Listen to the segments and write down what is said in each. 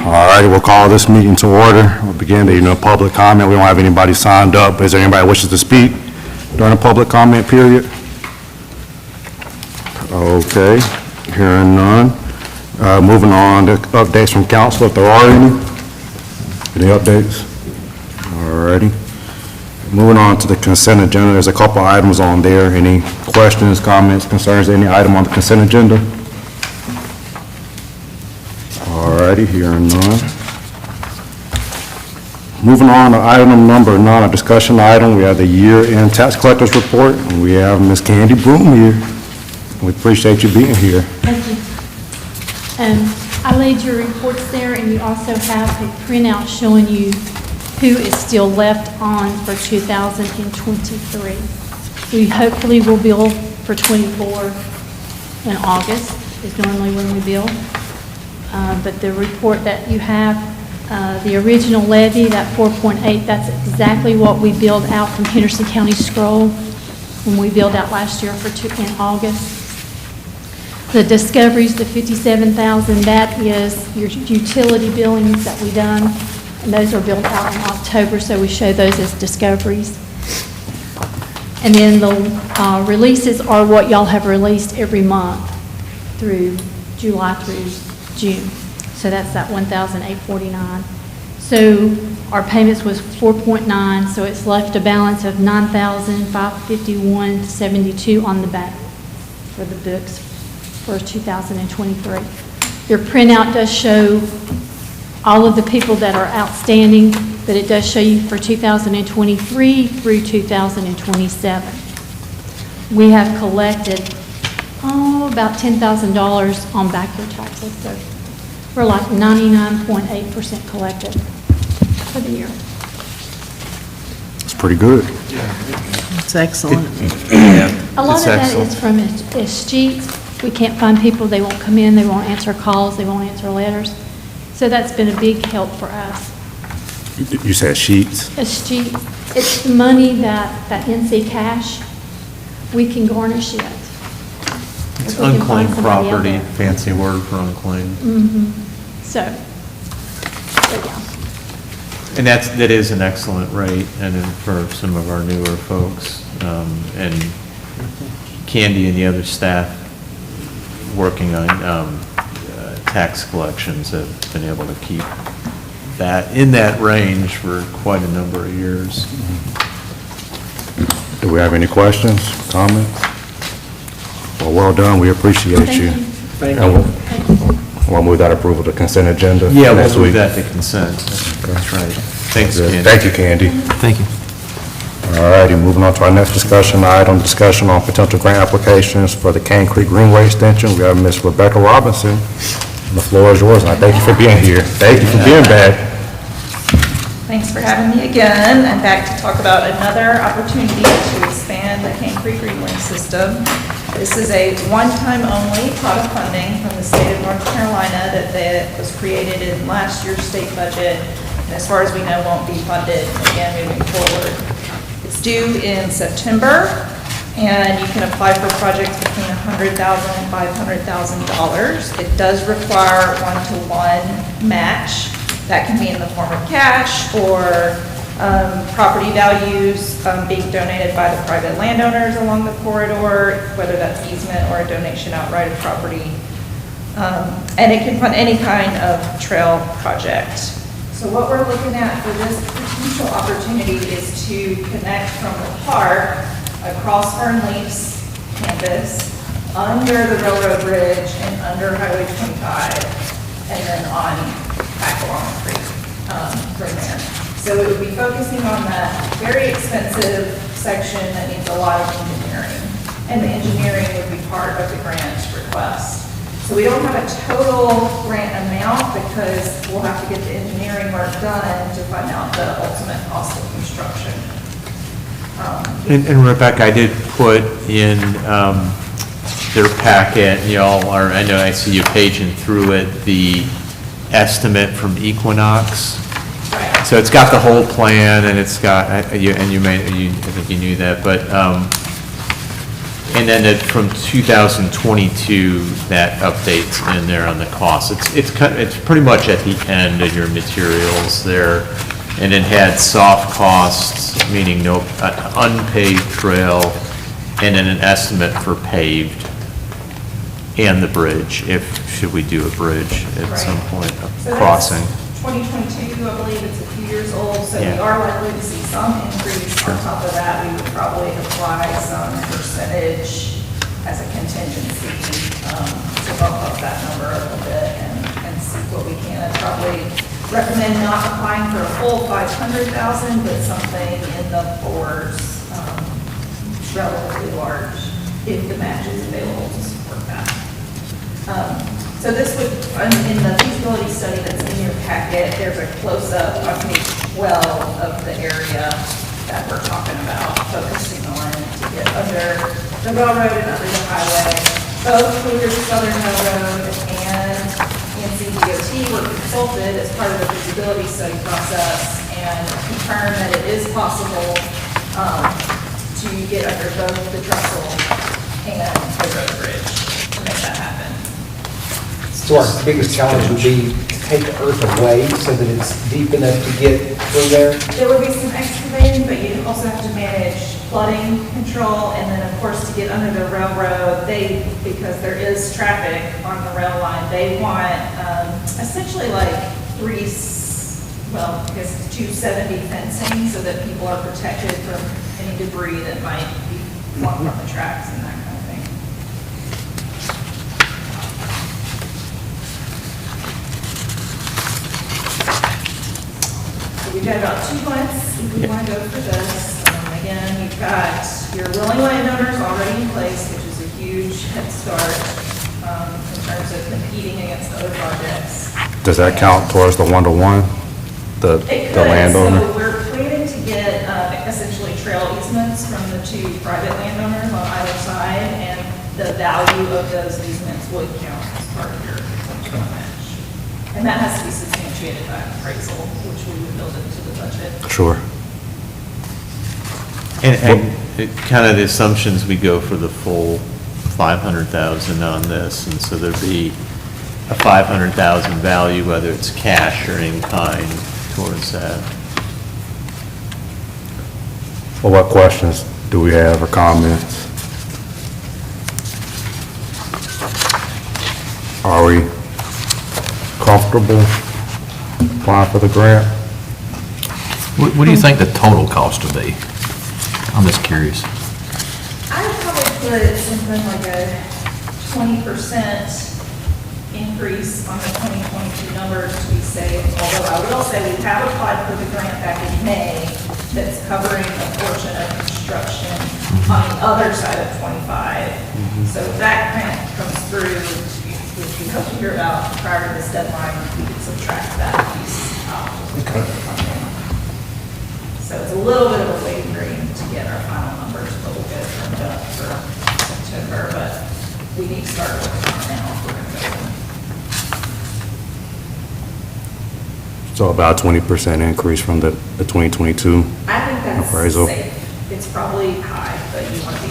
All righty, we'll call this meeting to order. We'll begin the public comment. We don't have anybody signed up. Is there anybody who wishes to speak during the public comment period? Okay, hearing none. Moving on to updates from council, if there are any. Any updates? All righty. Moving on to the consent agenda, there's a couple items on there. Any questions, comments, concerns, any item on the consent agenda? All righty, hearing none. Moving on to item number 9, a discussion item, we have the year-end tax collectors report, and we have Ms. Candy Broom here. We appreciate you being here. Thank you. I laid your reports there, and you also have a printout showing you who is still left on for 2023. We hopefully will bill for 24 in August, is normally when we bill. But the report that you have, the original levy, that 4.8, that's exactly what we billed out from Henderson County Scroll when we billed out last year in August. The discoveries, the 57,000, that is your utility billings that we done, and those are billed out in October, so we show those as discoveries. And then the releases are what y'all have released every month through July through June. So that's that 1,849. So our payments was 4.9, so it's left a balance of 9,551.72 on the back for the books for 2023. Your printout does show all of the people that are outstanding, but it does show you for 2023 through 2027. We have collected, about $10,000 on backyard taxes, so we're like 99.8% collected for the year. It's pretty good. It's excellent. A lot of that is from Escheat. We can't find people, they won't come in, they won't answer calls, they won't answer letters. So that's been a big help for us. You said sheets? Escheat, it's the money that NC Cash, we can garnish it. It's If we can find unclaimed somebody out property, there. fancy word for unclaimed. So yeah. And that is an excellent rate, and then for some of our newer folks, and Candy and the other staff working on tax collections have been able to keep that in that range for quite a number of years. Do we have any questions, comments? Well done, we appreciate Thank you. you. And we'll move that approval to consent agenda Yeah, next we'll week. move that to consent. That's right. Thanks, Good. Candy. Thank you, Candy. Thank you. All righty, moving on to our next discussion item, discussion on potential grant applications for the Cane Creek Greenway extension. We have Ms. Rebecca Robinson. The floor is yours, and I thank you for being here. Thank you for being back. Thanks for having me again. I'm back to talk about another opportunity to expand the Cane Creek Greenway system. This is a one-time only pot of funding from the state of North Carolina that was created in last year's state budget, and as far as we know, won't be funded again moving forward. It's due in September, and you can apply for projects between $100,000 and $500,000. It does require one-to-one match. That can be in the form of cash or property values being donated by the private landowners along the corridor, whether that's easement or a donation outright of property. And it can fund any kind of trail project. So what we're looking at for this potential opportunity is to connect from the park across Fernleaf's campus, under the railroad bridge and under Highway 25, and then on back along the creek from there. So it would be focusing on that very expensive section that needs a lot of engineering, and the engineering would be part of the grant request. So we don't have a total grant amount because we'll have to get the engineering work done to find out the ultimate cost of construction. And Rebecca, I did put in their packet, y'all are, I know I see you paging through it, the estimate from Equinox. Right. So it's got the whole plan, and it's got, I think you knew that, but And then from 2022, that update's in there on the cost. It's pretty much at the end of your materials there. And it had soft costs, meaning no, unpaved trail, and then an estimate for paved and the bridge, should we do a bridge at some Right. point, So a that's crossing. 2022, I believe it's a few years old, so we Yeah. are likely to see some increase. On top of that, we would probably apply some percentage as a contingency to bump up that number a little bit and see what we can. I'd probably recommend not applying for a full 500,000, but something in the fours, relatively large, if the match is available to support that. So this would, in the feasibility study that's in your packet, there's a close-up on page 12 of the area that we're talking about, focusing on to get under the railroad and under the highway. Both Hooters Southern Railroad and NCDOT were consulted as part of the feasibility study process and confirmed that it is possible to get under both the trestle and the road bridge to make that happen. So our biggest challenge would be to take the earth away so that it's deep enough to get through there. There would be some excavating, but you also have to manage flooding control, and then, of course, to get under the railroad, because there is traffic on the rail line, they want essentially like 270 fencing so that people are protected from any debris that might be flung from the tracks and that kind of thing. So we've got about 2 months if we want to go for this. Again, you've got your willing landowners already in place, which is a huge head start in terms of competing against other projects. Does that count towards the one-to-one, the It could. landowner? So we're planning to get essentially trail easements from the 2 private landowners on either side, and the value of those easements would count as part of your potential match. And that has to be substantiated by appraisal, which we would build into the budget. Sure. And kind of the assumptions, we go for the full 500,000 on this, and so there'd be a 500,000 value, whether it's cash or in kind towards that. Well, what questions do we have or comments? Are we comfortable applying for the grant? What do you think the total cost would be? I'm just curious. I would probably put something like a 20% increase on the 2022 numbers to be safe, although I will say we have applied for the grant back in May that's covering a portion of construction on the other side of 25. So if that grant comes through, which we hope to hear about prior to this deadline, we can subtract that piece out. So it's a little bit of a waiting game to get our final numbers, but we'll get it firmed up for September, but we need to start working on it now if we're going to go. So about 20% increase from the 2022? I think that's Appraisal. safe. It's probably high, but you want to be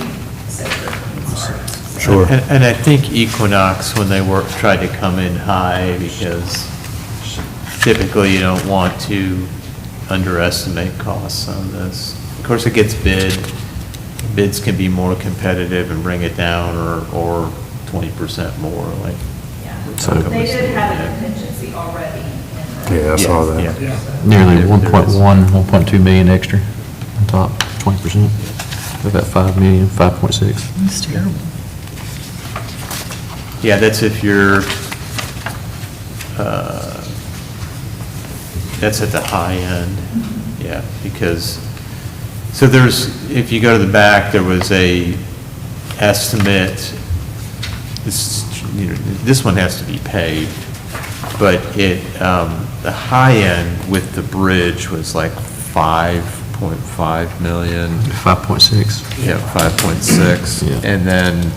safer than sorry. Sure. And I think Equinox, when they tried to come in high, because typically you don't want to underestimate costs on this. Of course, it gets bid. Bids can be more competitive and bring it down, or 20% more, like. Yeah. So- They did have a contingency already. Yeah, I saw that. Yeah. Nearly There- 1.1, 1.2 million extra on top, 20%. About 5 million, 5.6. That's terrible. Yeah, that's if you're, that's at the high end, yeah, because, so if you go to the back, there was a estimate, this one has to be paved, but the high end with the bridge was like 5.5 million. 5.6. Yeah, 5.6. Yeah. And then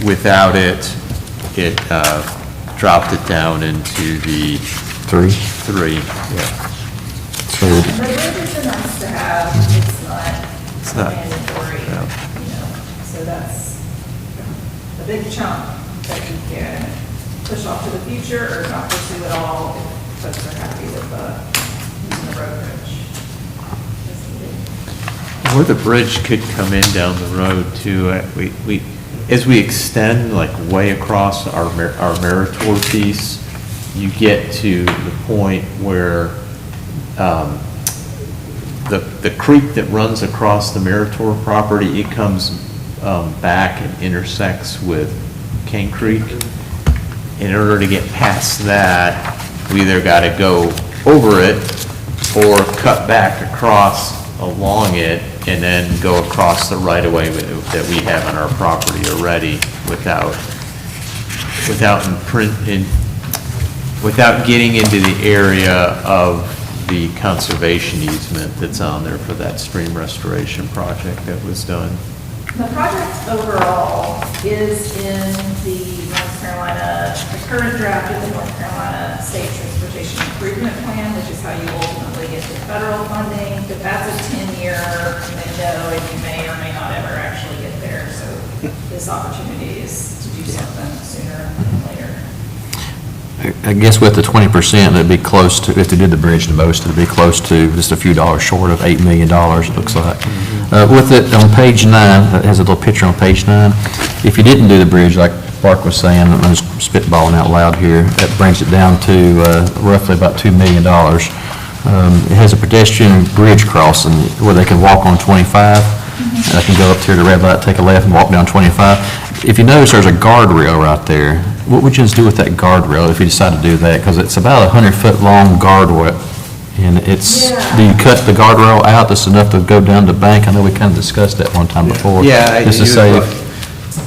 without it, it dropped it down into the 3. 3, yeah. So The bridge is nice to have, it's not, not mandatory, yeah. so that's big chunk that you can push off to the future or not pursue at all if folks are happy with using the road bridge. Where the bridge could come in down the road too, as we extend like way across our Meritor piece, you get to the point where, the creek that runs across the Meritor property, it comes, back and intersects with Cane Creek. In order to get past that, we either gotta go over it or cut back across along it and then go across the right-of-way that we have on our property already without getting into the area of the conservation easement that's on there for that stream restoration project that was done. The project overall is in the North Carolina, the current draft of the North Carolina State Transportation Improvement Plan, which is how you ultimately get the federal funding, but that's a 10-year window, and you may or may not ever actually get there. So this opportunity is to do something sooner than later. I guess with the 20%, it'd be close to, if they did the bridge the most, it'd be close to just a few dollars short of $8 million, it looks like. With it, on page 9, it has a little picture on page 9. If you didn't do the bridge, like Mark was saying, I'm just spitballing out loud here, that brings it down to roughly about $2 million. It has a pedestrian bridge crossing where they can walk on 25. They can go up here to the red light, take a left, and walk down 25. If you notice, there's a guardrail right there. What would you just do with that guardrail if you decide to do that? Because it's about a 100-foot long guardrail, and it's, do you cut the guardrail out that's enough to go down the bank? I know we kind of discussed that one time before. Yeah. Just to save.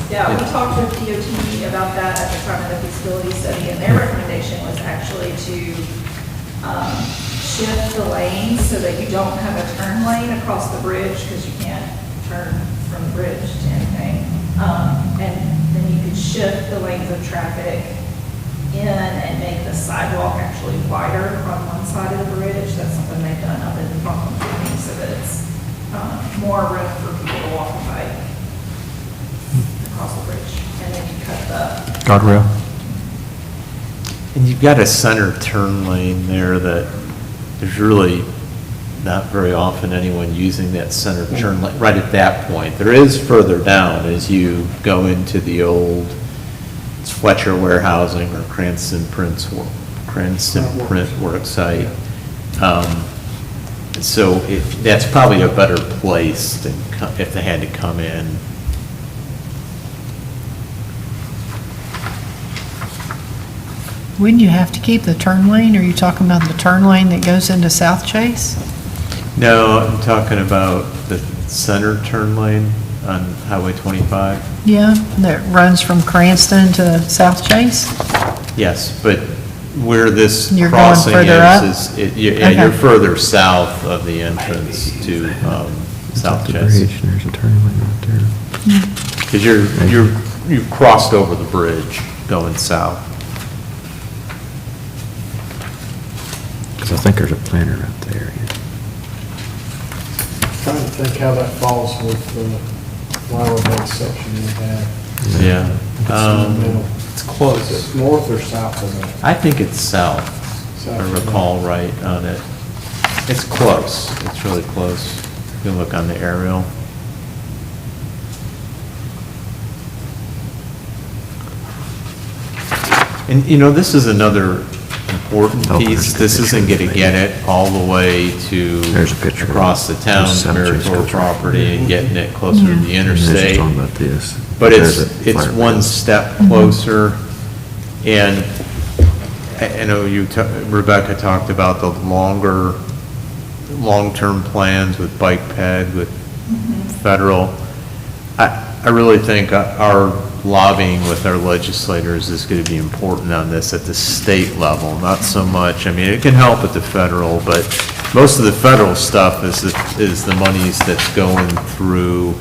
Yeah, we talked with DOT about that at the time of the feasibility study, and their recommendation was actually to shift the lanes so that you don't have a turn lane across the bridge, because you can't turn from the bridge to anything. And then you could shift the lanes of traffic in and make the sidewalk actually wider on one side of the bridge. That's something they've done up in Franklin County, so that it's more room for people to walk and bike across the bridge. And then you cut the Guardrail? And you've got a center turn lane there that there's really not very often anyone using that center turn lane right at that point. There is further down as you go into the old Fletcher Warehousing or Cranston Print Work site. So that's probably a better place than if they had to come in. Wouldn't you have to keep the turn lane? Are you talking about the turn lane that goes into South Chase? No, I'm talking about the center turn lane on Highway 25. Yeah, that runs from Cranston to South Chase? Yes, but where this You're going crossing further up? you're Okay. further south of the entrance to South The Chester. bridge, there's a turn lane right there. Because you've crossed over the bridge going south. Because I think there's a planter right there. Trying to think how that falls with the flower bed section you have. Yeah. It's in the middle. It's close. Is it north or south of that? I think it's south, if South I of that. recall right on it. It's close. It's really close. You can look on the aerial. And, this is another important Oh, piece. there's the This isn't picture. gonna get it all the way to There's a picture. across the town, There's some trees Meritor goes right property, and getting it closer to the And they're just interstate. talking about this. But There's a it's fire one pit. step closer. And I know Rebecca talked about the long-term plans with bike ped, with federal. I really think our lobbying with our legislators is going to be important on this at the state level, not so much, I mean, it can help at the federal, but most of the federal stuff is the monies that's going through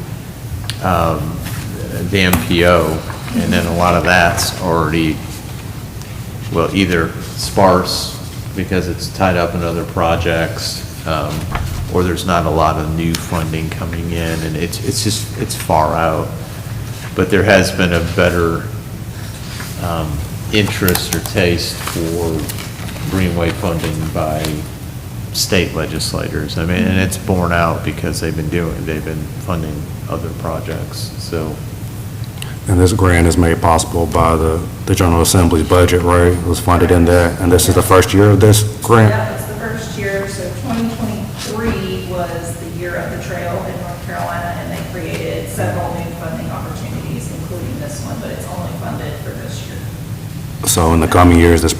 the MPO, and then a lot of that's already, well, either sparse because it's tied up in other projects, or there's not a lot of new funding coming in, and it's far out. but there has been a better interest or taste for greenway funding by state legislators. I mean, and it's borne out because they've been funding other projects, so. And this grant is made possible by the General Assembly's budget, right? It was funded in there, and this is the first year of this grant? Yeah, it's the first year, so 2023 was the year of the trail in North Carolina, and they created several new funding opportunities, including this one, but it's only funded for this year. So in the coming years, this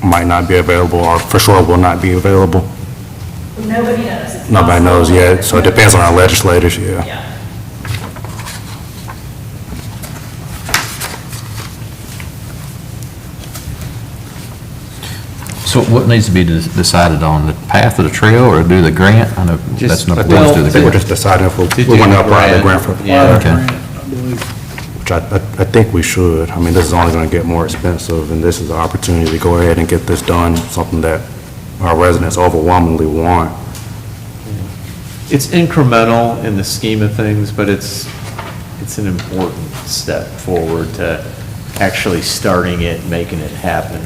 might not be available, or for sure will not be available? Nobody knows. It's Nobody knows possible. yet, so it depends on our legislators, yeah. Yeah. So what needs to be decided on, the path of the trail or do the grant? I know that's Just- not, I we'll just do think the we're grant. just deciding if To we do want to the apply the grant, grant for, yeah. Okay. I believe. which I think we should. I mean, this is only going to get more expensive, and this is an opportunity to go ahead and get this done, something that our residents overwhelmingly want. It's incremental in the scheme of things, but it's an important step forward to actually starting it, making it happen.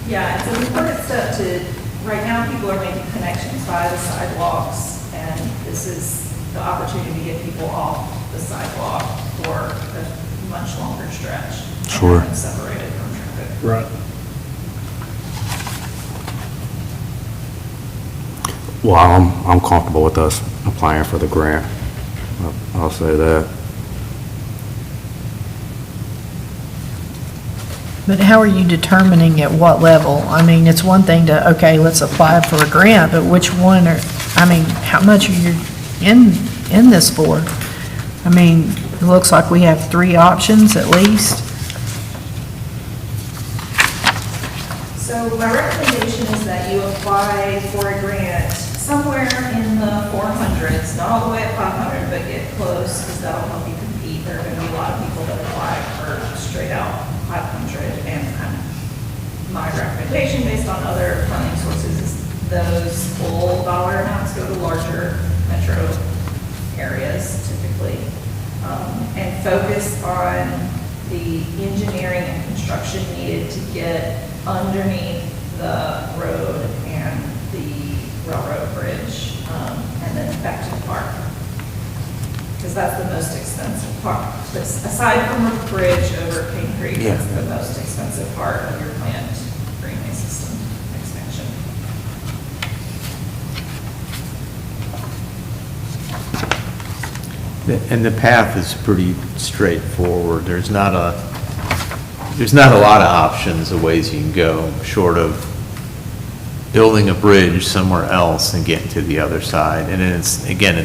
Yeah, it's an important step to, right now, people are making connections by the sidewalks, and this is the opportunity to get people off the sidewalk for a much longer stretch. Sure. And separated from traffic. Right. Well, I'm comfortable with us applying for the grant. I'll say that. But how are you determining at what level? I mean, it's one thing to, okay, let's apply for a grant, but which one are, I mean, how much are you in this for? I mean, it looks like we have 3 options at least. So my recommendation is that you apply for a grant somewhere in the 400s, not all the way at 500, but get close, because that'll help you compete. There are going to be a lot of people that apply for straight out 500, and kind of my recommendation based on other funding sources is those full dollar amounts go to larger metro areas typically, and focus on the engineering and construction needed to get underneath the road and the railroad bridge, and then back to the park. Because that's the most expensive part. Aside from the bridge over Cane Creek, that's the most expensive part of your planned greenway system expansion. And the path is pretty straightforward. There's not a lot of options of ways you can go, short of building a bridge somewhere else and getting to the other side. And then it's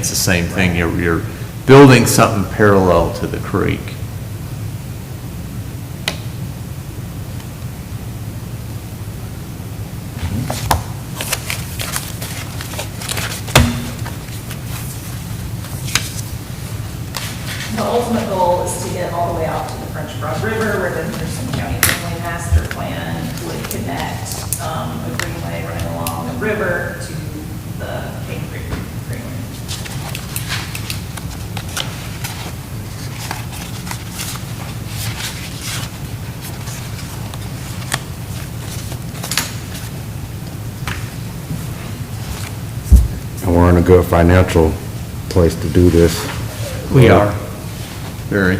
the same thing. You're building something parallel to the creek. The ultimate goal is to get all the way out to the French Broad River, where the Henderson County Greenway Master Plan would connect a greenway running along the river to the Cane Creek Greenway. And we're in a good financial place to do this. We are. Very.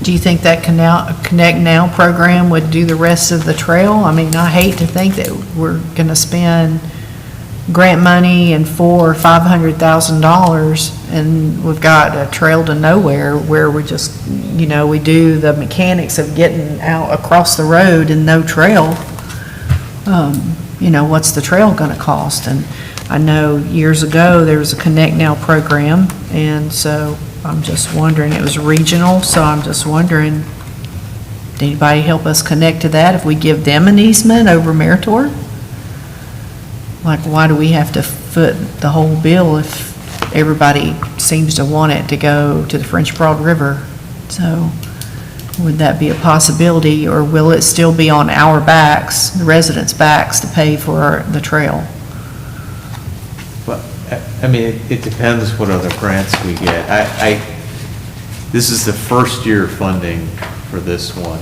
Do you think that Connect Now program would do the rest of the trail? I mean, I hate to think that we're going to spend grant money and $400,000 or $500,000, and we've got a trail to nowhere where we just, we do the mechanics of getting out across the road and no trail. What's the trail going to cost? And I know years ago, there was a Connect Now program, and so I'm just wondering, it was regional, so I'm just wondering, did anybody help us connect to that if we give them an easement over Meritor? Like, why do we have to foot the whole bill if everybody seems to want it to go to the French Broad River? So would that be a possibility, or will it still be on our backs, the residents' backs, to pay for the trail? I mean, it depends what other grants we get. This is the first year funding for this one.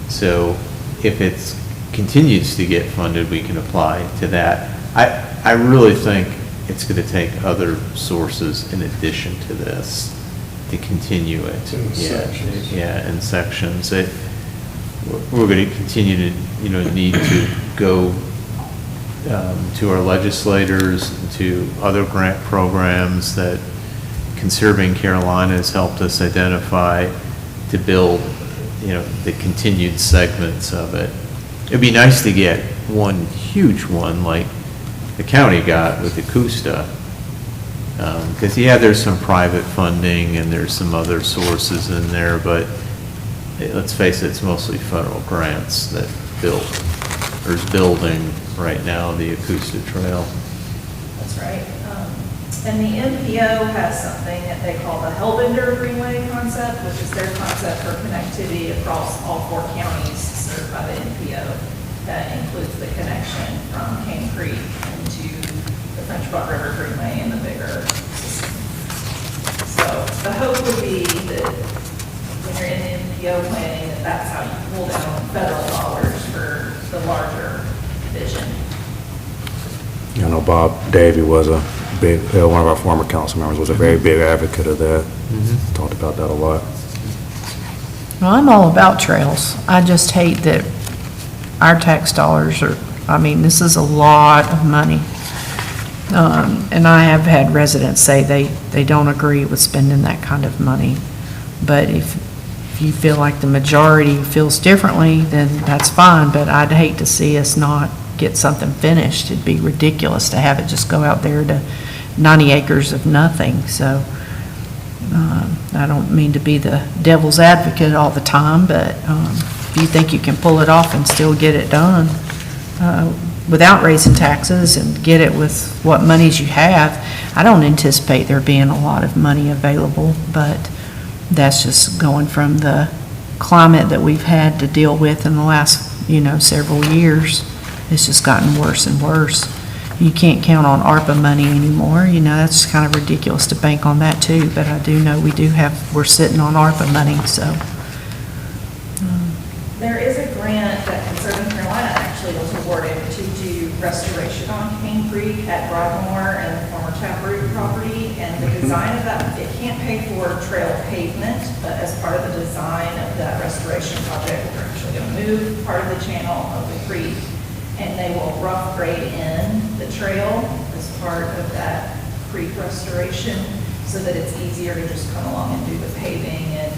So if it continues to get funded, we can apply to that. I really think it's going to take other sources in addition to this to continue it. In Yeah, sections. yeah, in sections. We're going to continue to, need to go to our legislators, to other grant programs that Conserving Carolina has helped us identify to build, the continued segments of it. It'd be nice to get one huge one like the county got with the Custa. Because, there's some private funding and there's some other sources in there, but let's face it, it's mostly federal grants that build, or is building right now the Acosta Trail. That's right. And the NPO has something that they call the Hellbender Greenway concept, which is their concept for connectivity across all 4 counties served by the NPO. That includes the connection from Cane Creek into the French Broad River Greenway and the bigger system. So the hope would be that when you're in NPO planning, that's how you pull down federal dollars for the larger vision. I know Bob Davy was a big, one of our former council members was a very big advocate of that. Talked about that a lot. Well, I'm all about trails. I just hate that our tax dollars are, this is a lot of money. And I have had residents say they don't agree with spending that kind of money. But if you feel like the majority feels differently, then that's fine, but I'd hate to see us not get something finished. It'd be ridiculous to have it just go out there to 90 acres of nothing. So I don't mean to be the devil's advocate all the time, but if you think you can pull it off and still get it done without raising taxes and get it with what monies you have, I don't anticipate there being a lot of money available, but that's just going from the climate that we've had to deal with in the last, several years. It's just gotten worse and worse. You can't count on ARPA money anymore. That's kind of ridiculous to bank on that too, but I do know we're sitting on ARPA money, so. There is a grant that Conserving Carolina actually was awarded to do restoration on Cane Creek at Broadmoor and the former Taproot property. And the design of that, it can't pay for trail pavement, but as part of the design of that restoration project, we're actually going to move part of the channel of the creek, and they will rough grade in the trail as part of that creek restoration so that it's easier to just come along and do the paving and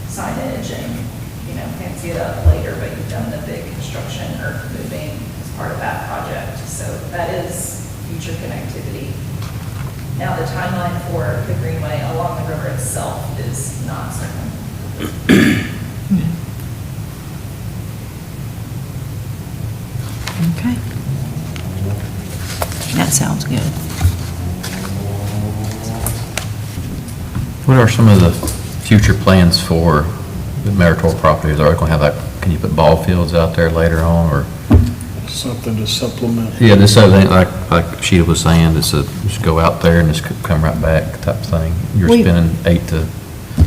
signage and, fancy it up later, but you've done the big construction or moving as part of that project. So that is future connectivity. Now, the timeline for the Greenway along the river itself is not certain. Okay. That sounds good. What are some of the future plans for the Meritor properties? Are they going to have can you put ball fields out there later on, or? Something to supplement. Yeah, this other thing, like Sheila was saying, just go out there and just come right back type thing. You're spending 8 to.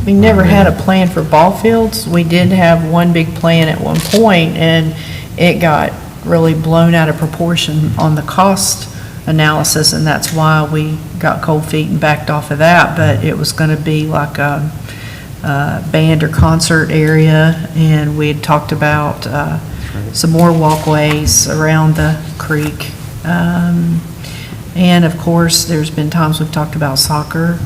We never had a plan for ball fields. We did have one big plan at one point, and it got really blown out of proportion on the cost analysis, and that's why we got cold feet and backed off of that. But it was going to be like a band or concert area, and we had talked about some more walkways around the creek. And of course, there's been times we've talked about soccer,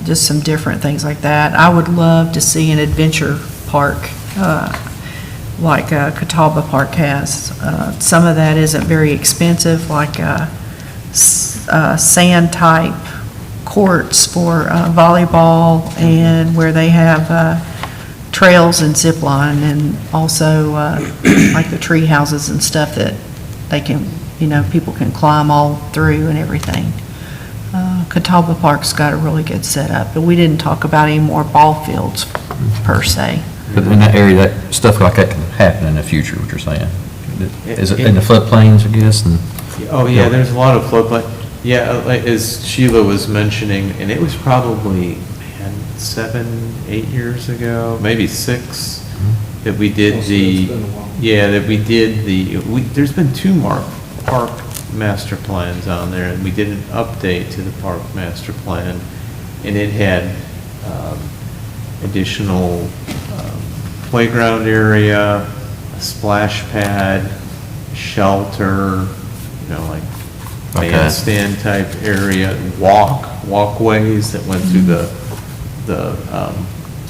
just some different things like that. I would love to see an adventure park like Catawba Park has. Some of that isn't very expensive, like sand-type courts for volleyball, and where they have trails and zip line, and also like the tree houses and stuff that they can, people can climb all through and everything. Catawba Park's got a really good setup, but we didn't talk about any more ball fields per se. But in that area, that stuff like that can happen in the future, what you're saying? Is it in the floodplains, I guess? And Oh, yeah, there's a lot of floodplain. Yeah, like, as Sheila was mentioning, and it was probably, man, 7, 8 years ago, maybe 6, that we did the, It's been a while. yeah, that we did the, there's been 2 park master plans on there, and we did an update to the park master plan, and it had additional playground area, a splash pad, shelter, like Okay. bandstand type area, walkways that went through the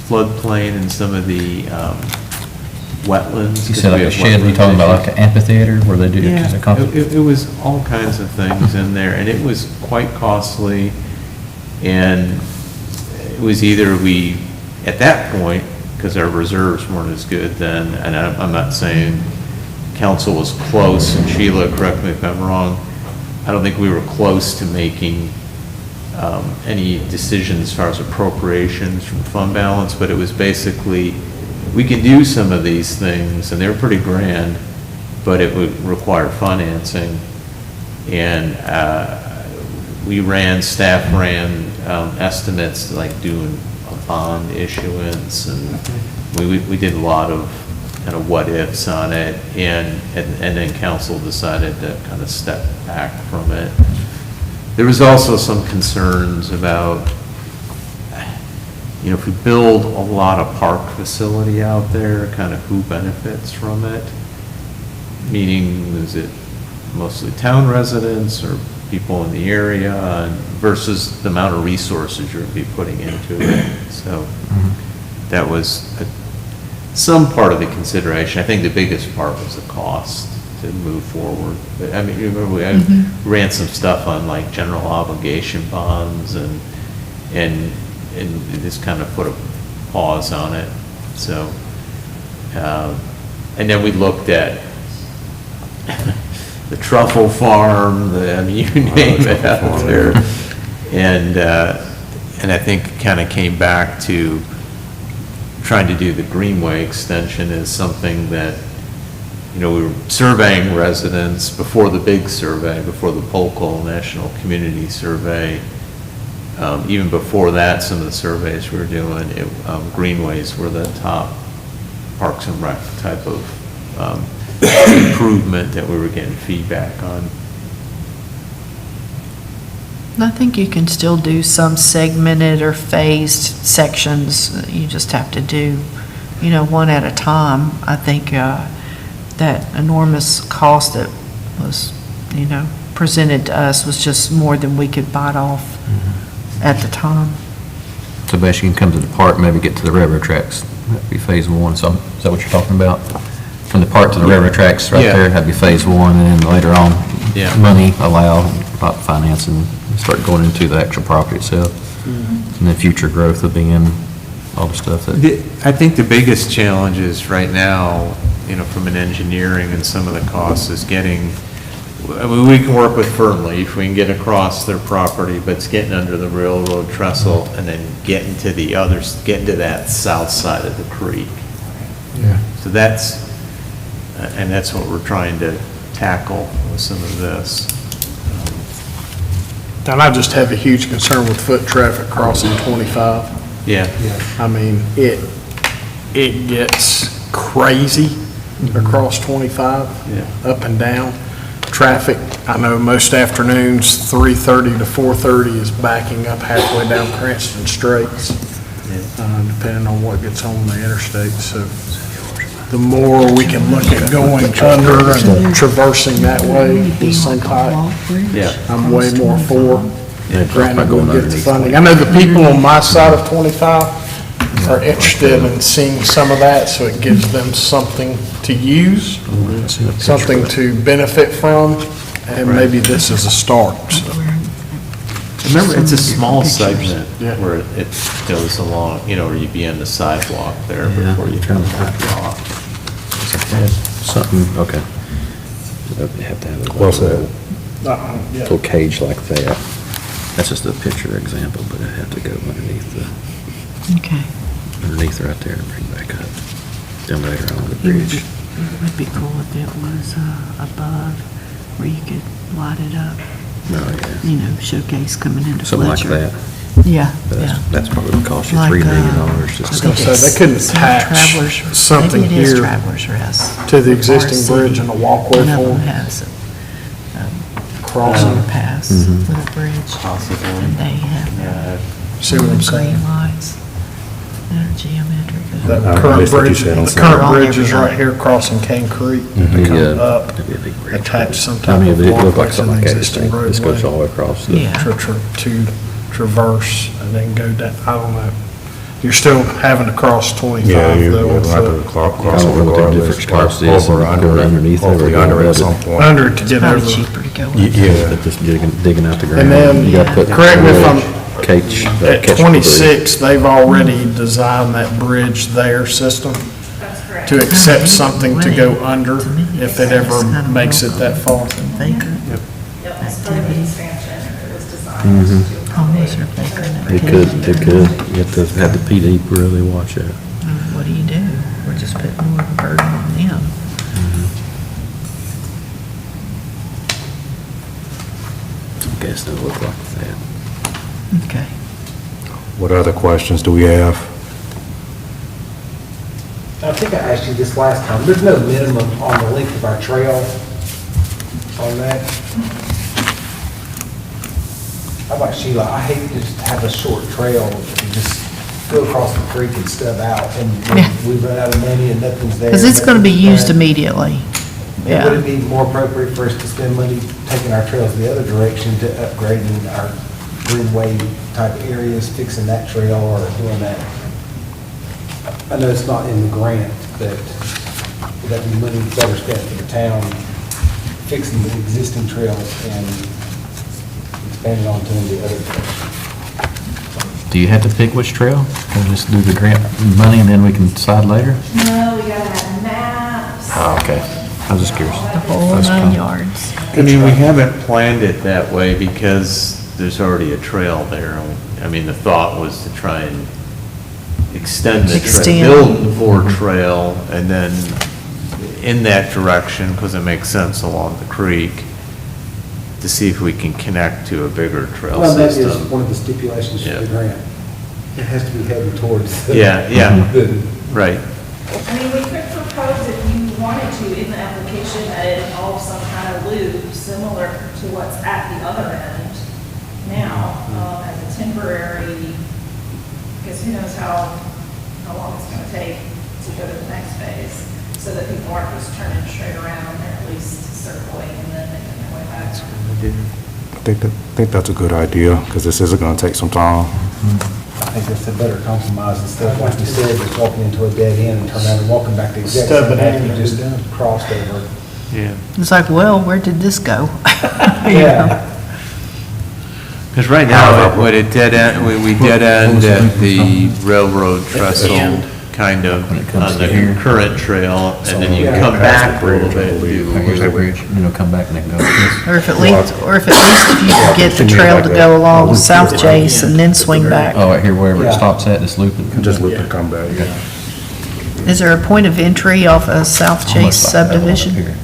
floodplain and some of the wetlands. You 'cause said like we a have shed, you wetland talking about like issues. an amphitheater where they do? Yeah, a concert? it was all kinds of things in there, and it was quite costly, and it was either we, at that point, because our reserves weren't as good then, and I'm not saying council was close, and Sheila, correct me if I'm wrong, I don't think we were close to making any decisions as far as appropriations from fund balance, but it was basically, we can do some of these things, and they were pretty grand, but it would require financing. And staff ran estimates, like doing a bond issuance, and we did a lot of kind of what-ifs on it, and then council decided to kind of step back from it. There was also some concerns about, if we build a lot of park facility out there, kind of who benefits from it? Meaning, is it mostly town residents or people in the area versus the amount of resources you're going to be putting into it? So that was some part of the consideration. I think the biggest part was the cost to move forward. But, I mean, you remember we ran some stuff on like general obligation bonds and it just kind of put a pause on it. So, and then we looked at the truffle farm, you name it out there. And I think kind of came back to trying to do the Greenway extension as something that, we were surveying residents before the big survey, before the Polk National Community Survey. Even before that, some of the surveys we were doing, greenways were the top Parks and Rec type of improvement that we were getting feedback on. I think you can still do some segmented or phased sections. You just have to do, one at a time. I think that enormous cost that was, presented to us was just more than we could bite off at the time. So basically you can come to the park, maybe get to the railroad tracks. That'd be phase 1. So is that what you're talking about? From the park to the railroad tracks right Yeah. there, that'd be phase 1, and then later on, Yeah. money allowed, about financing, start going into the actual property itself. And then future growth of being all the stuff that. I think the biggest challenge is right now, from an engineering and some of the costs is getting, we can work with Fernleaf, we can get across their property, but it's getting under the railroad trestle and then getting to getting to that south side of the creek. Yeah. So that's what we're trying to tackle with some of this. And I just have a huge concern with foot traffic crossing 25. Yeah. I mean, it gets crazy across 25, Yeah. up and down. Traffic, I know most afternoons, 3:30 to 4:30 is backing up halfway down Cranston Straits, depending on what gets on the interstate. So the more we can look at going under and traversing that way with some type, Yeah. I'm way more for. Yeah, Granted, go going get the underneath. funding. I know the people on my side of 25 are interested in seeing some of that, so it gives them something to use, something to benefit from, and maybe this is a start, so. Remember, it's a small segment Yeah. where it goes along, where you'd be on the sidewalk there Yeah. before you turn off. Something, okay. They have to have a Well said. Yeah. little cage like that. That's just a picture example, but it had to go underneath Okay. right there and bring back up. Then later on the It would bridge. be cool if it was above, where you could lighted up, Oh, yeah. you know, showcase coming into Something like Fletcher. that. Yeah, But yeah. that's probably gonna cost you Like, $3 million I just to think So it's they couldn't some attach Travelers- something maybe it is here Travelers Rest. to the or existing RC. bridge and a walkway One of for them them. has Crossing. overpass Mhm. with a bridge, Possible. and they have Yeah, See what I'm saying? green lights that are geometric. That I current missed what you bridge, said on the Saturday. current bridge is right here crossing Cane Creek. They Yeah. come up, That'd be a big bridge. attach some I type mean, of it looked walkway like to something the like that, existing this goes all the roadway. way across. the- Yeah. To traverse and then go down, I don't know. You're still having to cross Yeah, 25 you though. would on have to foot. cross I don't know what the regardless, different spots is, over, and under, going underneath it, hopefully or under going at some above point. Under to get Probably over. cheaper to go. Yeah. But just digging out the ground. And then, You gotta put correct me if I'm- Catch, At catch 26, they've already designed that bridge there system That's correct. to accept something to go under if it ever makes it that far. Vacant, Yep, as part of the expansion, it was designed to homeless accommodate. or vacant. It could, it could. You have to have the PD really watch it. What do you do? We're just putting more of a burden on them. I guess it'll look like that. Okay. What other questions do we have? I think I asked you this last time, there's no minimum on the length of our trail on that. How about Sheila, I hate to just have a short trail and just go across the creek and stub out, and Yeah. we run out of money and nothing's there. Because it's going to be nothing's used done. immediately. Would Yeah. it be more appropriate for us to spend money taking our trails the other direction to upgrading our greenway type areas, fixing that trail or doing that? I know it's not in the grant, but would that be money better spent for the town, fixing the existing trails and expanding onto the other direction? Do you have to pick which trail? Can we just do the grant money and then we can decide later? No, we gotta have maps. Oh, okay. I was just curious. The whole That's 9 fine. yards. I mean, we haven't planned it that way because there's already a trail there. I mean, the thought was to try and extend the trail, Extend. build the Ford Trail, and then in that direction, because it makes sense along the creek, to see if we can connect to a bigger trail Well, that is system. one of the stipulations for the Yeah. grant. It has to be headed towards. Yeah, yeah. the- Right. I mean, we could propose if you wanted to in the application that it involves some kind of loop similar to what's at the other end now, as a temporary, because who knows how long it's gonna take to go to the next phase, so that people aren't just turning straight around, they're at least circling and then making their way back. I think that's a good idea, because this is going to take some time. I think that's a better compromise instead of, like you said, just walking into a dead end and turning around and walking back the exact same Stubbing path in. you just crossed over. Yeah. It's like, well, where did this go? Yeah. Because right now, what it dead end, we dead end at the railroad trestle, kind of, on the current trail, and then you come back a little bit and do. Here's that bridge, and then it'll come back and then go. Or if at least if you could get the trail to go along with South Chase and then swing back. Oh, right here, wherever it Yeah. stops at, just loop it. Just loop and come back. Is there a point of entry off of South Chase subdivision?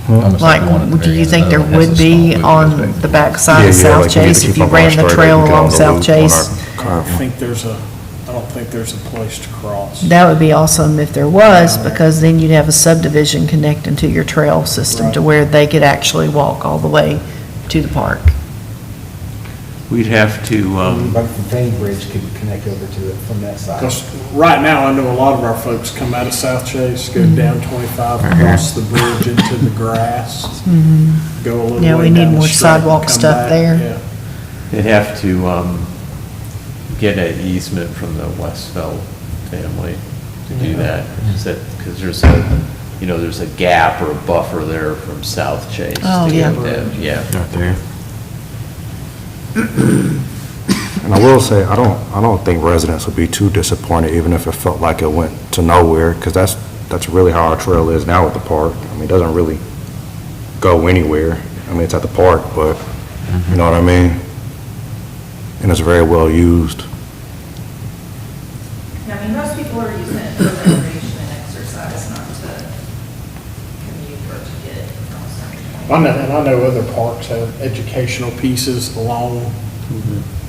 Like, do you think there would be on the backside of South Chase if you ran the trail along South Chase? I don't think there's a place to cross. That would be awesome if there was, because then you'd have a subdivision connecting to your trail system to where they could actually walk all the way to the park. We'd have to, Like the Vane Bridge could connect over to it from that side. Because right now, I know a lot of our folks come out of South Chase, go down 25, cross the bridge into the grass, go a little Yeah, we way need down the more street, sidewalk come stuff back. there. Yeah. they'd have to get an easement from the Westfeld family to do that. Because there's there's a gap or a buffer there from South Chase. Oh, to yeah. get there. Yeah. Right there. And I will say, I don't think residents would be too disappointed, even if it felt like it went to nowhere, because that's really how our trail is now at the park. I mean, it doesn't really go anywhere. I mean, it's at the park, but, you know what I mean? And it's very well used. I mean, most people are using it for recreation and exercise, not to commute or to get from a certain point I know other parks have educational pieces along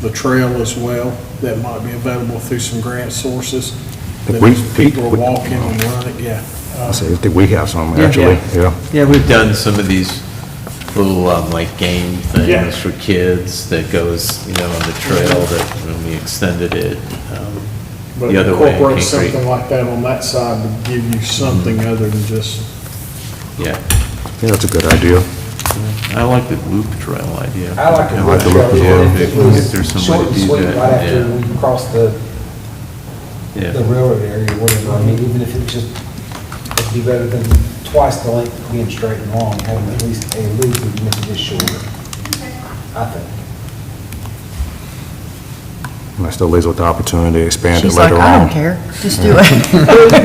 the trail as well that might be available through some grant sources. That people are walking and running, yeah. I think we have some, actually, yeah. Yeah, we've done some of these little, like, game Yeah. things for kids that goes, on the trail that, when we extended it, But the other way. in incorporate King Creek. something like that on that side to give you something other than just, Yeah, Yeah, that's a good idea. I like the loop trail idea. I like the I loop like the trail, loop as yeah, well. if it was If there's some way short to and do sweet that, right after yeah. we cross the Yeah. railroad area, whatever, I mean, even if it just, it'd be better than twice the length being straight and long, having at least a loop would make it just shorter, I think. And that still leaves with the opportunity to expand it She's like, later I on. don't care, just do it.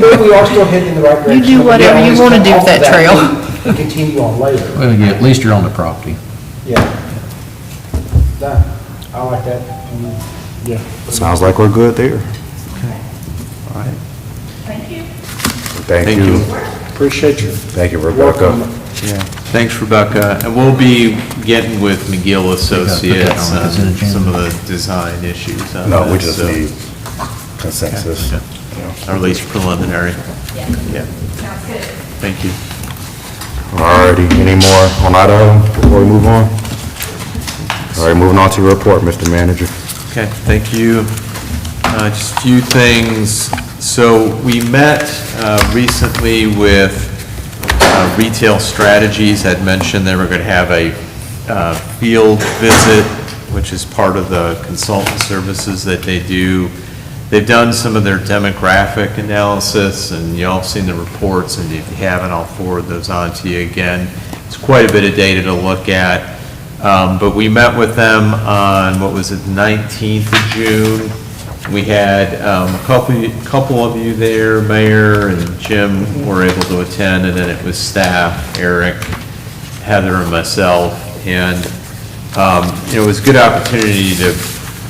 But we are still heading in the right direction. do whatever Yeah, you just wanna come do with off that of trail. loop And continue on later, Well, yeah, at least you're on the property. yeah. Nah, I like that. yeah. Sounds like we're good there. All right. Thank you. Thank Thank you. you. Appreciate you. Thank you, Rebecca. Welcome. Yeah, thanks, Rebecca. And we'll be getting with McGill Associates on the on consent agenda. some of the design issues on No, we this, just so- need consensus. Or at least preliminary. Yeah, Sounds good. thank you. Alrighty, any more on that item before we move on? All right, moving on to your report, Mr. Manager. Okay, thank you. Just a few things. So we met recently with Retail Strategies. I'd mentioned they were going to have a field visit, which is part of the consultant services that they do. They've done some of their demographic analysis, and you all have seen the reports, and if you haven't, I'll forward those on to you again. It's quite a bit of data to look at. But we met with them on, what was it, 19th of June. We had a couple of you there, Mayor and Jim were able to attend, and then it was staff, Eric, Heather, and myself. And, it was a good opportunity to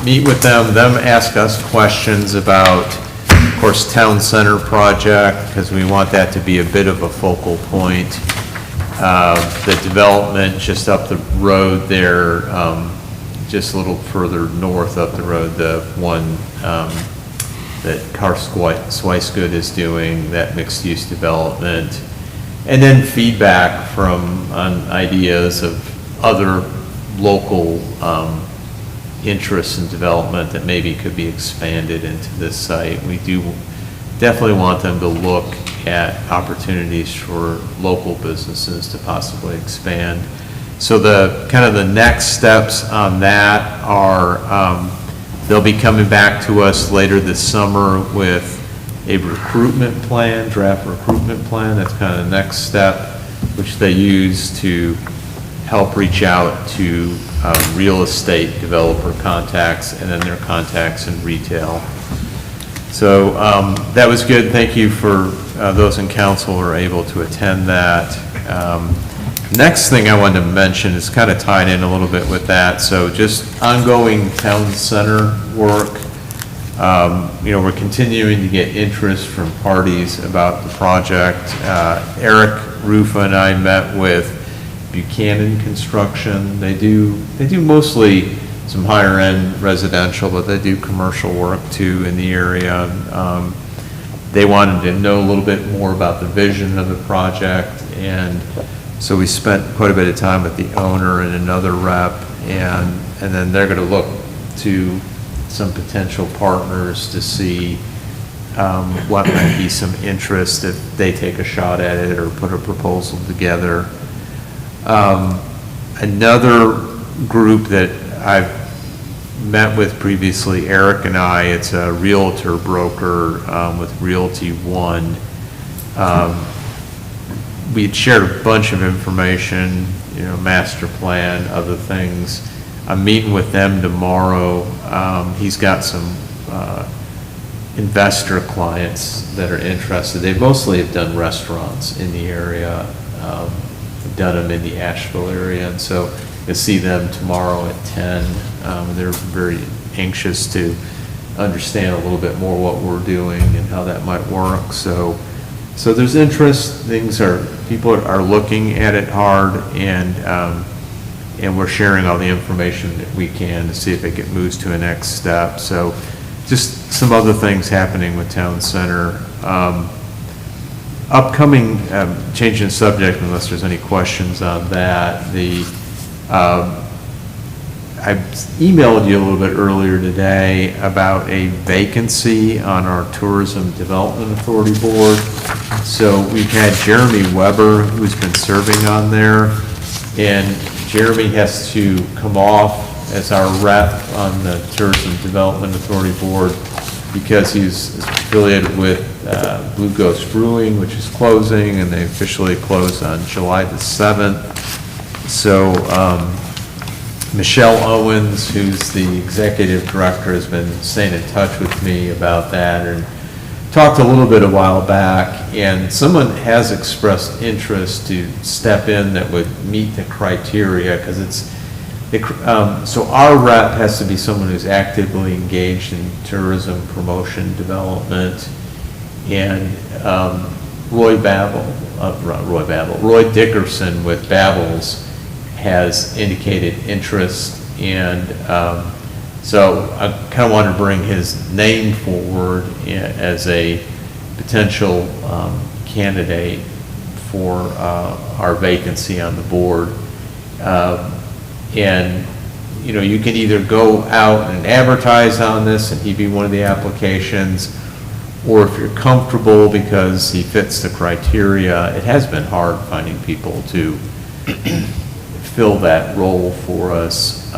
meet with them ask us questions about, of course, Town Center project, because we want that to be a bit of a focal point. The development just up the road there, just a little further north up the road, the one that Swicegood is doing, that mixed-use development. And then feedback from, on ideas of other local interests in development that maybe could be expanded into this site. We do definitely want them to look at opportunities for local businesses to possibly expand. So the, kind of the next steps on that are, they'll be coming back to us later this summer with a recruitment plan, draft recruitment plan. That's kind of the next step, which they use to help reach out to real estate developer contacts and then their contacts in retail. So that was good. Thank you for those in council who were able to attend that. Next thing I wanted to mention is kind of tied in a little bit with that. So just ongoing town center work. We're continuing to get interest from parties about the project. Eric Rufa and I met with Buchanan Construction. They do mostly some higher end residential, but they do commercial work too in the area. They wanted to know a little bit more about the vision of the project, and so we spent quite a bit of time with the owner and another rep, and then they're going to look to some potential partners to see what might be some interest if they take a shot at it or put a proposal together. Another group that I've met with previously, Eric and I, it's a realtor broker with Realty One. We had shared a bunch of information, master plan, other things. I'm meeting with them tomorrow. He's got some investor clients that are interested. They mostly have done restaurants in the area, done them in the Asheville area, and so you'll see them tomorrow at 10. They're very anxious to understand a little bit more what we're doing and how that might work. So there's interest. Things are people are looking at it hard, and we're sharing all the information that we can to see if it moves to a next step. So just some other things happening with Town Center. Upcoming, changing the subject unless there's any questions on that, I emailed you a little bit earlier today about a vacancy on our Tourism Development Authority Board. So we've had Jeremy Weber, who's been serving on there, and Jeremy has to come off as our rep on the Tourism Development Authority Board because he's affiliated with Blue Ghost Brewing, which is closing, and they officially close on July the 7th. So Michelle Owens, who's the executive director, has been staying in touch with me about that, and talked a little bit a while back, and someone has expressed interest to step in that would meet the criteria, because so our rep has to be someone who's actively engaged in tourism promotion development, and Roy Dickerson with Babels has indicated interest, and so I kind of wanted to bring his name forward as a potential candidate for our vacancy on the board. And, you know, you can either go out and advertise on this and he'd be one of the applications, or if you're comfortable because he fits the criteria, it has been hard finding people to fill that role for us.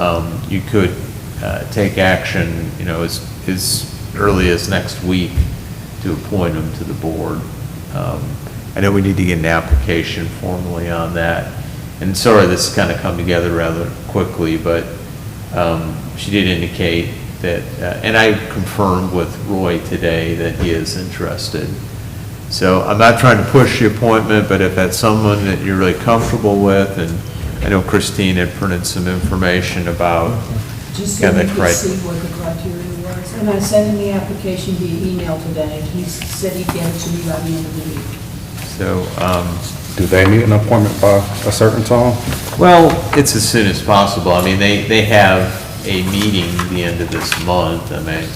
You could take action, you know, as early as next week to appoint him to the board. I know we need to get an application formally on that. And sorry, this has kind of come together rather quickly, but she did indicate that, and I confirmed with Roy today that he is interested. So I'm not trying to push the appointment, but if that's someone that you're really comfortable with, and I know Christine had printed some information about Just so kind you of the could see what the criteria was. And I sent him the application via email today. He said he'd get it to me by the end of the week. So, Do they need an appointment by a certain time? well, it's as soon as possible. I mean, they have a meeting the end of this month. I mean,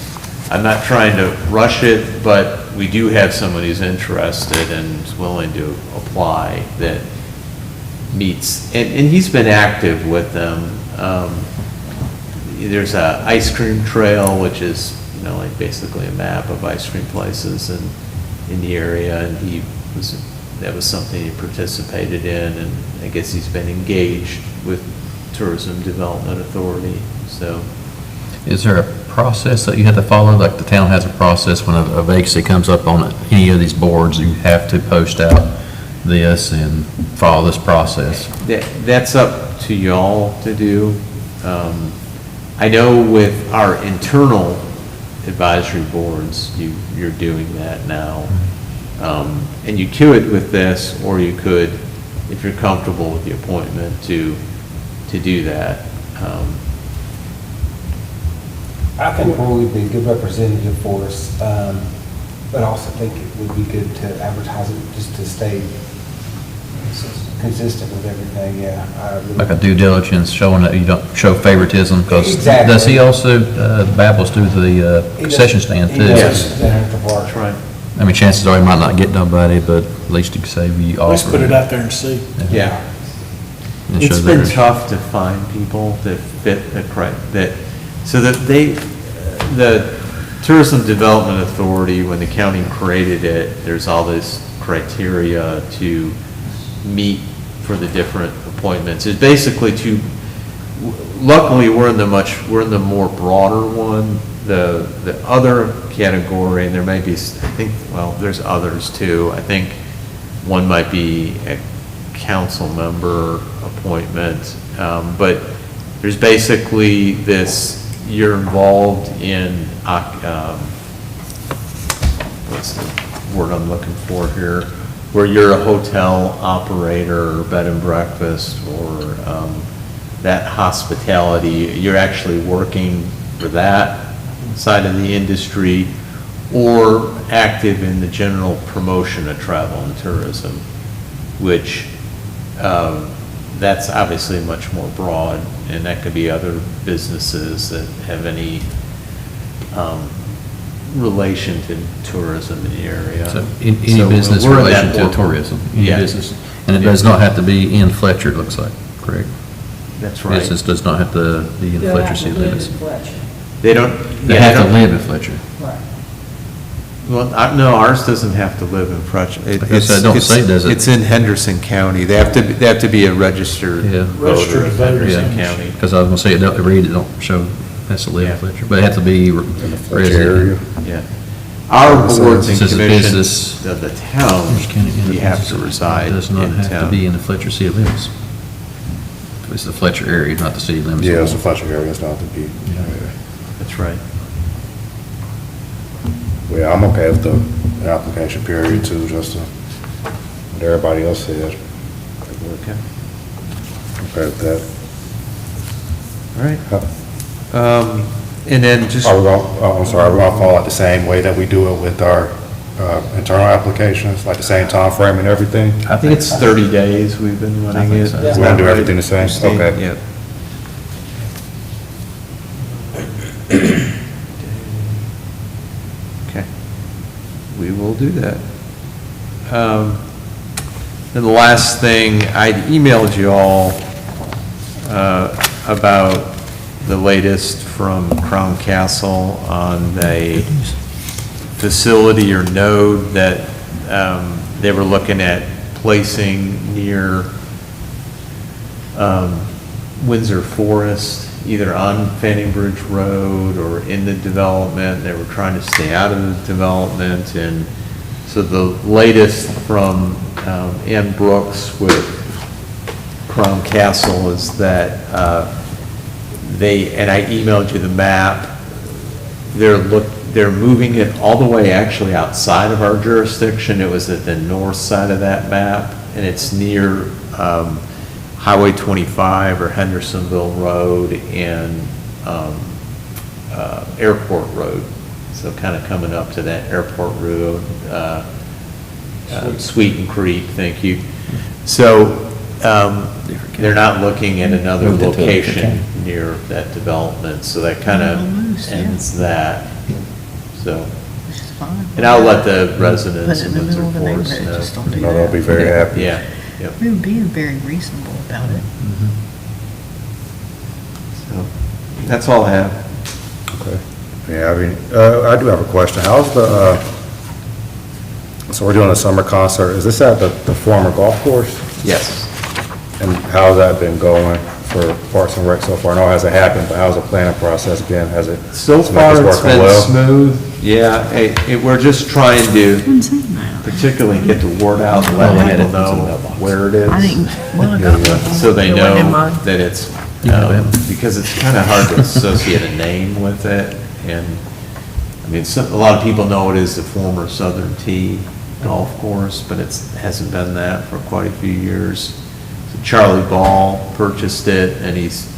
I'm not trying to rush it, but we do have someone who's interested and is willing to apply that meets, and he's been active with them. There's a ice cream trail, which is, you know, like basically a map of ice cream places in the area, and that was something he participated in, and I guess he's been engaged with Tourism Development Authority, so. Is there a process that you have to follow? Like the town has a process when a vacancy comes up on any of these boards, you have to post out this and follow this process? That's up to y'all to do. I know with our internal advisory boards, you're doing that now. And you could with this, or you could, if you're comfortable with the appointment, to do that. I think Roy would be a good representative for us, but I also think it would be good to advertise it just to stay consistent with everything, yeah. I really- Like a due diligence, showing that you don't show favoritism, because Exactly. does he also, Babels do the He does- concession stand he too? does Yes. at the bar. That's right. I mean, chances are he might not get nobody, but at least you can say you offer. Let's put it out there and see. Yeah. And It's show been there's- tough to find people that fit so that the Tourism Development Authority, when the county created it, there's all this criteria to meet for the different appointments. It's basically luckily, we're in the more broader one. The other category, and there may be, I think, well, there's others too. I think one might be a council member appointment, but there's basically this, you're involved in, what's the word I'm looking for here, where you're a hotel operator or bed and breakfast or that hospitality, you're actually working for that side of the industry, or active in the general promotion of travel and tourism. which, that's obviously much more broad, and that could be other businesses that have any relation to tourism in the area. So any So business we're in relation that to world. tourism, any Yeah. business. And it does not have to be in Fletcher, it looks like, correct? That's right. Business does not have to be in They'll Fletcher have to city live limits. in Fletcher. They don't. They yeah, have to don't- live in Fletcher. Right. Well, no, ours doesn't have to live in Fletcher. guess I don't say, does it? It's in Henderson County. They have to be a registered Yeah. voter in Henderson Yeah. County. Because I was gonna say, it don't, read it don't show, has to live in Yeah. Fletcher, but it has to be Fletcher resident. area. Yeah. Our It boards and says a commissions business- of the town, Orange County you have to business reside Does not in have to town. be in the Fletcher city limits. It's the Fletcher area, not the city limits. Yeah, it's a Fletcher area, it's not to be. That's right. Yeah, I'm okay with the application period too, just to, what everybody else said. Okay. Okay with that. All right. How- And then just, Are we going, I'm sorry, we're gonna follow it the same way that we do it with our internal applications, like the same time frame and everything? I think it's 30 days we've been running think it. so. Is We're that gonna do right? everything the same? Christine? Okay. Yep. Okay. We will do that. And the last thing, I emailed you all about the latest from Crown Castle on the facility or node that they were looking at placing near Windsor Forest, either on Fanning Bridge Road or in the development. They were trying to stay out of the development. And so the latest from Ann Brooks with Crown Castle is that and I emailed you the map, they're moving it all the way actually outside of our jurisdiction. It was at the north side of that map, and it's near Highway 25 or Hendersonville Road and Airport Road. So kind of coming up to that Airport Road, Sweeten Creek, thank you. So they're not looking at another Moved into a different location county. near that development, so that kind of ends that. So, Which is fine. and I'll let the residents Put it of in the Windsor middle of the Forest neighborhood, just know. don't do No, they'll be that. very happy. Yeah, yep. We were being very reasonable about it. So, that's all I have. Okay. Yeah, I mean, I do have a question. How's the, so we're doing a summer concert. Is this at the former golf course? Yes. And how's that been going for Parks and Rec so far? I know it hasn't happened, but how's the planning process been? Has it? So seems like far, it's working been well? smooth. Yeah, we're just trying to particularly get the word out and let people know where it is. I didn't, well, I got one. So they It know wasn't in mine. that it's, Yeah. because it's kind of hard to associate a name with it. And, I mean, a lot of people know it is the former Southern Tee golf course, but it hasn't been that for quite a few years. So Charlie Ball purchased it, and he's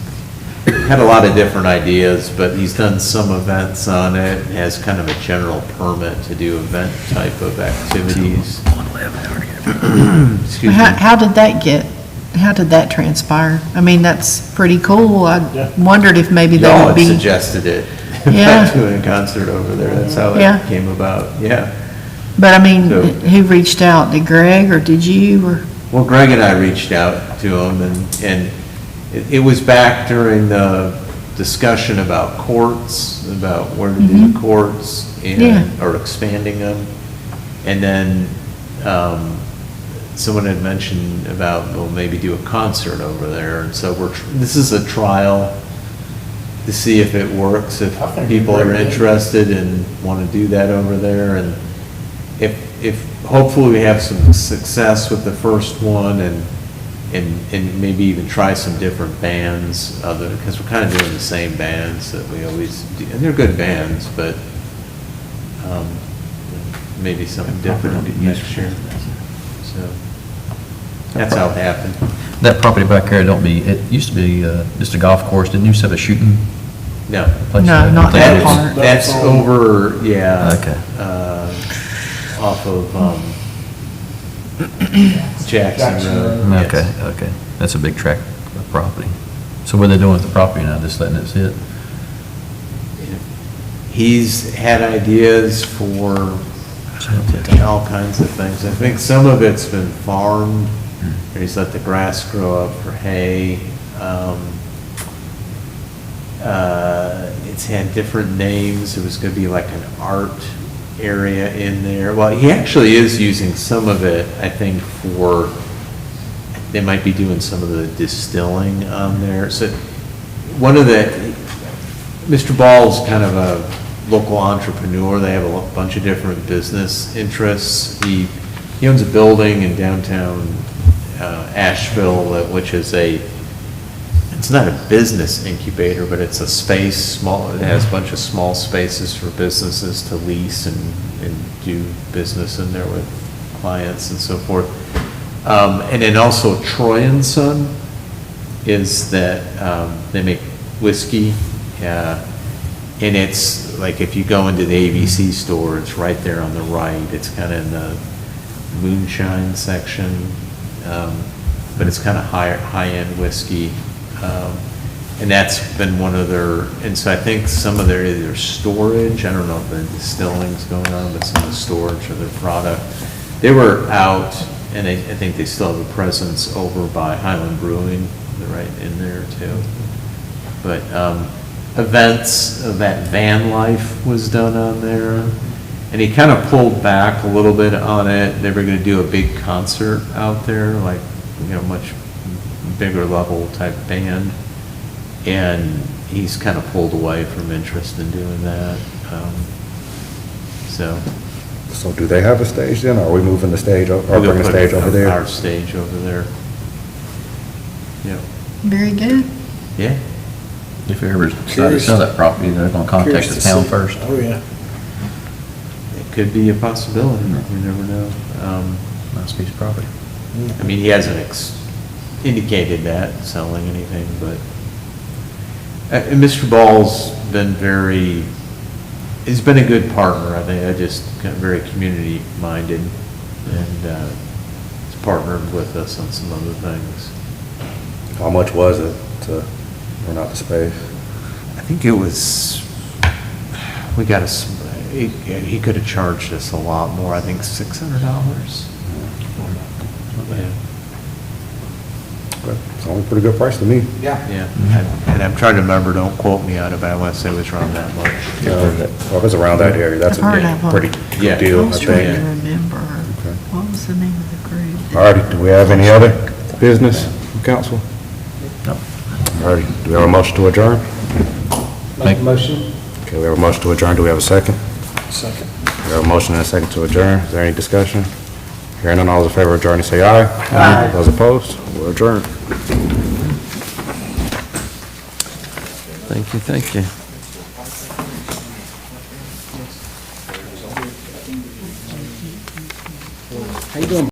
had a lot of different ideas, but he's done some events on it, has kind of a general permit to do event type of activities. Excuse me. How did that transpire? I mean, that's pretty cool. I wondered if maybe they Y'all would had be, suggested it, Yeah. about doing a concert over there, that's how Yeah. it came about, yeah. but I mean, So- who reached out? Did Greg or did you or? Well, Greg and I reached out to him, and it was back during the discussion about courts, about where to do the courts, Yeah. and, or expanding them. And then, someone had mentioned about, well, maybe do a concert over there, and so this is a trial to see if it works, if I think people it'd are be great. interested and want to do that over there, and if hopefully we have some success with the first one, and maybe even try some different bands, because we're kind of doing the same bands that we always do, and they're good bands, but maybe something different next year. So, that's how it happened. That property back there it used to be just a golf course, didn't you used to have a shooting No. place? No, there? not I think that it was- part. That's over, yeah. Okay. Off of, Jackson Road. yes. Okay. That's a big tract of property. So what are they doing with the property now, just letting it sit? He's had ideas for all kinds of things. I think some of it's been farmed, or he's let the grass grow up for hay. It's had different names. It was gonna be like an art area in there. Well, he actually is using some of it, I think, for, they might be doing some of the distilling on there. So one of the, Mr. Ball's kind of a local entrepreneur. They have a bunch of different business interests. He owns a building in downtown Asheville, which is it's not a business incubator, but it's a space, small, it has a bunch of small spaces for businesses to lease and do business in there with clients and so forth. And then also Troy and Son is that, they make whiskey, and it's like if you go into the ABC store, it's right there on the right. It's kind of in the moonshine section, but it's kind of high-end whiskey. And that's been one of their, and so I think some of their either storage, I don't know if the distilling's going on, but some of the storage of their product. They were out, and I think they still have a presence over by Highland Brewing, they're right in there too. But events of that van life was done on there, and he kind of pulled back a little bit on it. They were going to do a big concert out there, like, much bigger level type band, and he's kind of pulled away from interest in doing that. So do they have a stage then, or are we moving the stage, or We'll bringing the put stage over there? Our stage over there. Yeah. Very good. Yeah. If you ever decide to sell that property, they're gonna contact Curious the to town see. first. Oh, yeah. It could be a possibility, you never know. Nice piece of property. I mean, he hasn't indicated that, selling anything, but, and Mr. Ball's been he's been a good partner, I think. Just kind of very community-minded, and he's partnered with us on some other things. How much was it to rent out the space? I think it was, we got he could have charged us a lot more, I think $600. Yeah. But it's only a pretty good price to me. Yeah. Yeah, and I'm trying to remember, don't quote me on it, but I want to say it was around that much. Well, if it's around that area, that's I've heard a of 'em. pretty Yeah. good deal, I I was trying to think. remember, what was the name of the group? All righty, do we have any other business, council? No. All righty, do we have a motion to adjourn? Make a motion? Okay, we have a motion to adjourn, do we have a second? Second. We have a motion and a second to adjourn, is there any discussion? Hearing none, all those in favor of adjourning, say aye. Aye. Those opposed, we're adjourned. Thank you, thank you. How you doing?